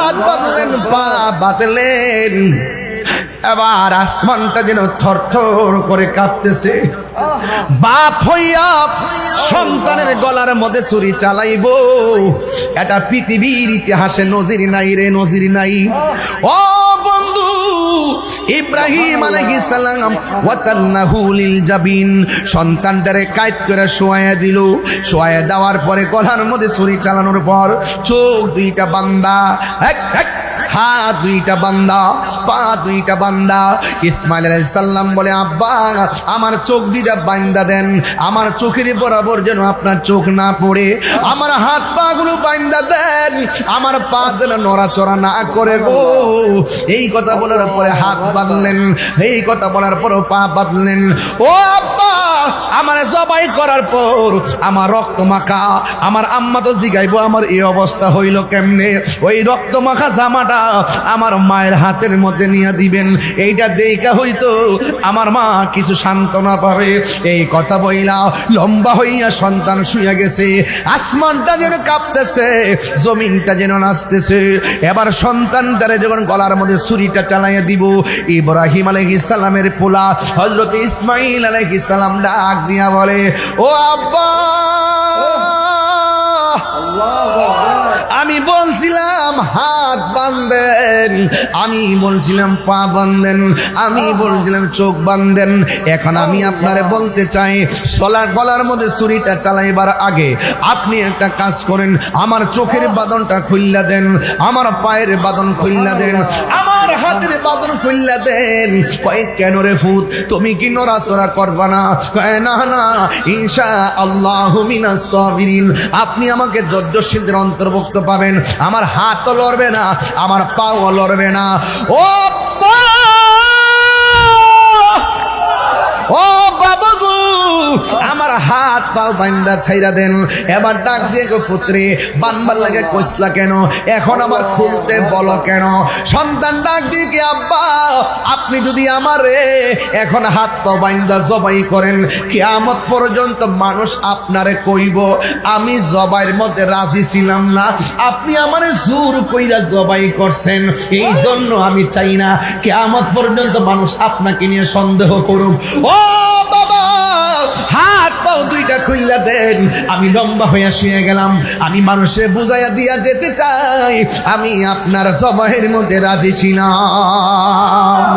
হাত বাঁধলেন, পা বাঁধলেন। এবার আসমানটা যেন থরথর করে কাঁপতেছে। বাপ হইয়া সন্তানের গলার মধ্যে ছুরি চালাইবো, এটা পৃথিবীর ইতিহাসে নজির নাই রে, নজির নাই। ও বন্ধু, ইব্রাহিম আলাইহিস সালাম ওয়াতাল্লাহু লিল জাবিন, সন্তানটারে কায়দ করে শোয়ায়া দিল। শোয়ায়া দেওয়ার পরে গলার মধ্যে ছুরি চালানোর পর চোখ দুইটা বান্দা, হাত দুইটা বান্দা, পা দুইটা বান্দা। ইসমাইল আলাইহিস সালাম বলে, আব্বা আমার চোখ দুইটা বান্দা দেন, আমার চোখের বরাবর যেন আপনার চোখ না পড়ে। আমার হাত পা গুলো বান্দা দেন, আমার পা যেন নড়াচড়া না করে গো। এই কথা বলার পরে হাত বাঁধলেন, এই কথা বলার পর পা বাঁধলেন। ও আব্বা, আমার জবাই করার পর আমার রক্ত মাখা, আমার আম্মা তো জিগাইবো আমার এই অবস্থা হইল কেমনে। ওই রক্ত মাখা জামাটা আমার মায়ের হাতের মধ্যে নিয়ে দিবেন, এইটা দেখা হইতো আমার মা কিছু সান্ত্বনা পাবে। এই কথা বইলা লম্বা হইয়া সন্তান শুয়ে গেছে। আসমানটা যেন কাঁপতেছে, জমিনটা যেন নাচতেছে। এবার সন্তানটারে যখন গলার মধ্যে ছুরিটা চালাইয়া দিব, ইব্রাহিম আলাইহিস সালামের পোলা হযরত ইসমাইল আলাইহিস সালাম ডাক দিয়া বলে, ও আব্বা, আমি বলছিলাম হাত বাঁধেন, আমি বলছিলাম পা বাঁধেন, আমি বলছিলাম চোখ বাঁধেন। এখন আমি আপনারে বলতে চাই, গলার মধ্যে ছুরিটা চালাইবার আগে আপনি একটা কাজ করেন, আমার চোখের বাঁধনটা খুইল্লা দেন, আমার পায়ের বাঁধন খুইল্লা দেন, আমার হাতের বাঁধন খুইল্লা দেন। কয় কেন রে ফুত, তুমি কি নড়াচড়া করবা না? কয় না না, ইনশাআল্লাহু মিনাস সাবিরিন, আপনি আমাকে ধৈর্যশীলদের অন্তর্ভুক্ত পাবেন। আমার হাতও লড়বে না, আমার পাও লড়বে না। ও ও বাবা গো, আমার হাত পাও বান্দা ছাইরা দেন। এবার ডাক দিয়ে গো, পুত্রে বানবার লাগে কইসলা কেন, এখন আমার খুলতে বলো কেন? সন্তান ডাক দিয়ে কি, আব্বা আপনি যদি আমারে এখন হাত পাও বান্দা জবাই করেন, কিয়ামত পর্যন্ত মানুষ আপনারে কইব আমি জবাইয়ের মধ্যে রাজি ছিলাম না, আপনি আমারে জোর কইরা জবাই করছেন। এই জন্য আমি চাই না কিয়ামত পর্যন্ত মানুষ আপনাকে নিয়ে সন্দেহ করুক। ও বাবা, হাত পাও দুইটা খুইলা দেন। আমি লম্বা হইয়া শুয়ে গেলাম, আমি মানুষে বুঝাইয়া দিয়া যেতে চাই আমি আপনার জবাইয়ের মধ্যে রাজি ছিলাম।